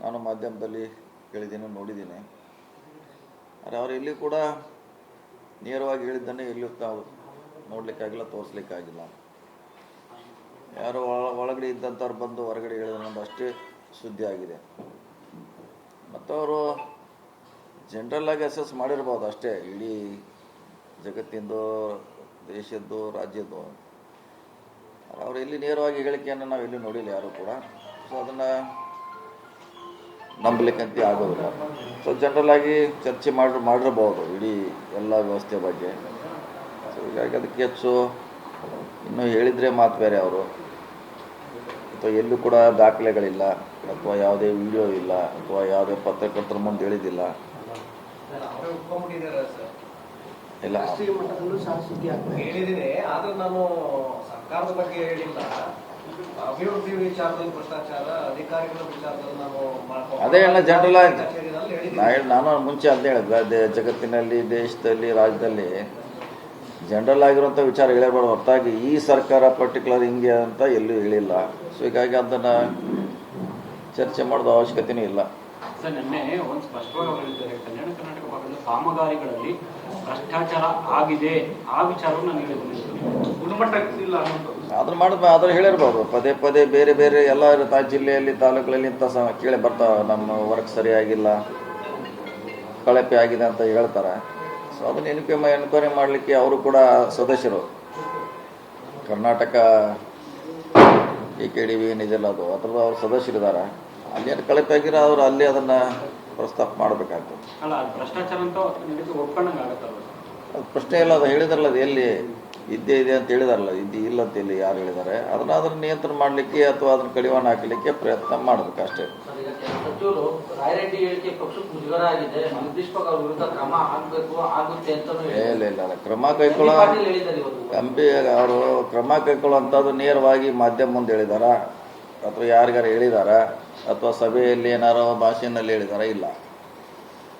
ನಾನು ಮಾಧ್ಯಮದಲ್ಲಿ ಕೇಳಿದ್ದೀನಿ, ನೋಡಿದ್ದೀನಿ. ಆದರೆ ಅವರು ಇಲ್ಲಿ ಕೂಡ ನೇರವಾಗಿ ಹೇಳಿದ್ದನ್ನೇ ಎಲ್ಲಿಯೂ ನಾವು ನೋಡಲಿಕ್ಕಾಗಿಲ್ಲ, ತೋರಿಸ್ಲಿಕ್ಕಾಗಿಲ್ಲ. ಯಾರೋ ಒಳಗಡೆ ಇದ್ದಂಥವ್ರು ಬಂದು ಹೊರಗಡೆ ಹೇಳಿದ ಅಷ್ಟೇ ಸುದ್ದಿ ಆಗಿದೆ. ಮತ್ತು ಅವರು ಜನರಲ್ಲಾಗಿ ಅಸೆಸ್ ಮಾಡಿರ್ಬೋದು ಅಷ್ಟೇ, ಇಡೀ ಜಗತ್ತಿಂದು, ದೇಶದ್ದು, ರಾಜ್ಯದ್ದು. ಅವರು ಇಲ್ಲಿ ನೇರವಾಗಿ ಹೇಳಿಕೆಯನ್ನು ನಾವು ಎಲ್ಲಿ ನೋಡಿಲ್ಲ ಯಾರು ಕೂಡ. ಸೊ ಅದನ್ನು ನಂಬಲಿಕ್ಕಂತ ಆಗೋದಿಲ್ಲ. ಸೊ ಜನರಲ್ಲಾಗಿ ಚರ್ಚೆ ಮಾಡಿರ್ಬೋದು ಇಡೀ ಎಲ್ಲ ವ್ಯವಸ್ಥೆ ಬಗ್ಗೆ. ಸೊ ಹೀಗಾಗಿ ಅದಕ್ಕೆ ಹೆಚ್ಚು ಇನ್ನೂ ಹೇಳಿದರೆ ಮಾತು ಬೇರೆ. ಅವರು ಅಥವಾ ಎಲ್ಲೂ ಕೂಡ ದಾಖಲೆಗಳಿಲ್ಲ, ಅಥವಾ ಯಾವುದೇ ವಿಡಿಯೋ ಇಲ್ಲ, ಅಥವಾ ಯಾವುದೇ ಪತ್ರಕರ್ತರ ಮುಂದೆ ಹೇಳಿದ್ದಿಲ್ಲ. ಇಲ್ಲ, ಹೇಳಿದ್ದೀನಿ, ಆದ್ರೆ ನಾನು ಸರ್ಕಾರದ ಬಗ್ಗೆ ಹೇಳಿಲ್ಲ. ಅಭಿವೃದ್ಧಿ ವಿಚಾರದಲ್ಲಿ ಭ್ರಷ್ಟಾಚಾರ, ಅಧಿಕಾರಿಗಳ ವಿಚಾರದಲ್ಲಿ ಅದೇ ಎಲ್ಲ ಜನರಲ್ ನಾನು ಮುಂಚೆ ಅಂತ ಹೇಳಿದ್ರೆ, ಜಗತ್ತಿನಲ್ಲಿ, ದೇಶದಲ್ಲಿ, ರಾಜ್ಯದಲ್ಲಿ ಜನರಲ್ ಆಗಿರುವಂಥ ವಿಚಾರ ಹೇಳಿರ್ಬಾರ್ದು. ಹೊರತಾಗಿ ಈ ಸರ್ಕಾರ ಪರ್ಟಿಕ್ಯುಲರ್ ಹಿಂಗೆ ಅಂತ ಎಲ್ಲೂ ಹೇಳಿಲ್ಲ. ಸೊ ಹೀಗಾಗಿ ಅದನ್ನು ಚರ್ಚೆ ಮಾಡೋದು ಅವಶ್ಯಕತೆಯೂ ಇಲ್ಲ. ಸರ್, ನಿನ್ನೆ ಒಂದು ಸ್ಪಷ್ಟವಾಗಿ ಹೇಳಿದ್ದಾರೆ, ಕಲ್ಯಾಣ ಕರ್ನಾಟಕ ಭಾಗದ ಕಾಮಗಾರಿಗಳಲ್ಲಿ ಭ್ರಷ್ಟಾಚಾರ ಆಗಿದೆ, ಆ ವಿಚಾರವನ್ನು ನಾನು ಹೇಳಿದ್ದೀನಿ. ಗುಣಮಟ್ಟಕ್ಕಿಲ್ಲ ಅದನ್ನು ಮಾಡಿದ ಅದನ್ನು ಹೇಳಿರ್ಬೋದು. ಪದೇ ಪದೇ ಬೇರೆ ಬೇರೆ ಎಲ್ಲ ಜಿಲ್ಲೆಯಲ್ಲಿ, ತಾಲೂಕುಗಳಲ್ಲಿ ಇಂಥ ಕೇಳಿ ಬರ್ತಾವೆ, ನಮ್ಮ ವರ್ಕ್ ಸರಿಯಾಗಿಲ್ಲ, ಕಳಪೆ ಆಗಿದೆ ಅಂತ ಹೇಳ್ತಾರೆ. ಸೊ ಅದನ್ನು ಎನ್ಕ್ವೈರಿ ಮಾಡಲಿಕ್ಕೆ ಅವರು ಕೂಡ ಸದಸ್ಯರು, ಕರ್ನಾಟಕ KKDB ಏನಿದೆಯಲ್ಲ ಅದು, ಅದರದ್ದು ಅವ್ರು ಸದಸ್ಯರಿದ್ದಾರೆ. ಅಲ್ಲೇನು ಕಳಪೆ ಆಗಿರೋ ಅವರು ಅಲ್ಲಿ ಅದನ್ನು ಪ್ರಸ್ತಾಪ ಮಾಡಬೇಕಾಗ್ತದೆ. ಭ್ರಷ್ಟಾಚಾರ ಅಂತ ಒಪ್ಕೊಂಡಂಗೆ ಆಗುತ್ತಲ್ಲ, ಅದು ಪ್ರಶ್ನೆ ಇಲ್ಲ. ಅದು ಹೇಳಿದಾರಲ್ಲ, ಅದು ಎಲ್ಲಿ ಇದ್ದೇ ಇದೆ ಅಂತ ಹೇಳಿದಾರಲ್ಲ, ಇಲ್ಲ ಅಂತ ಇಲ್ಲಿ ಯಾರು ಹೇಳಿದ್ದಾರೆ. ಅದನ್ನು ನಿಯಂತ್ರಣ ಮಾಡಲಿಕ್ಕೆ ಅಥವಾ ಅದನ್ನು ಕಡಿವಾಣ ಹಾಕಲಿಕ್ಕೆ ಪ್ರಯತ್ನ ಮಾಡಬೇಕು ಅಷ್ಟೇ. ಸಚಿವರು ರಾಯರೆಡ್ಡಿ ಹೇಳಿಕೆ ಪಕ್ಷಕ್ಕೆ ಮುಜುಗರ ಆಗಿದೆ, ನಿರ್ದಿಷ್ಟವಾಗಿ ಅವ್ರ ವಿರುದ್ಧ ಕ್ರಮ ಆಗಬೇಕು ಆಗುತ್ತೆ ಅಂತ ಇಲ್ಲ ಕ್ರಮ ಕೈಗೊಳ್ಳೋ ಅವರು ಕ್ರಮ ಕೈಗೊಳ್ಳುವಂಥದ್ದು ನೇರವಾಗಿ ಮಾಧ್ಯಮ ಮುಂದೆ ಹೇಳಿದಾರ, ಅಥವಾ ಯಾರಿಗಾರು ಹೇಳಿದಾರ, ಅಥವಾ ಸಭೆಯಲ್ಲಿ ಏನಾರೋ ಭಾಷೆಯಲ್ಲಿ ಹೇಳಿದಾರ? ಇಲ್ಲ.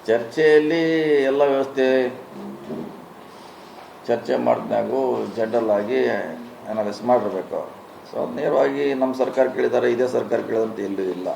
ಚರ್ಚೆಯಲ್ಲಿ ಎಲ್ಲ ವ್ಯವಸ್ಥೆ ಚರ್ಚೆ ಮಾಡಿದಾಗೂ ಜನರಲ್ ಆಗಿ ಅನಾಲಿಸ್ ಮಾಡಿರಬೇಕು. ಸೊ ಅದು ನೇರವಾಗಿ ನಮ್ಮ ಸರ್ಕಾರ ಕೇಳಿದ್ದಾರೆ, ಇದೇ ಸರ್ಕಾರ ಕೇಳಿದಂತ ಎಲ್ಲೂ ಇಲ್ಲ.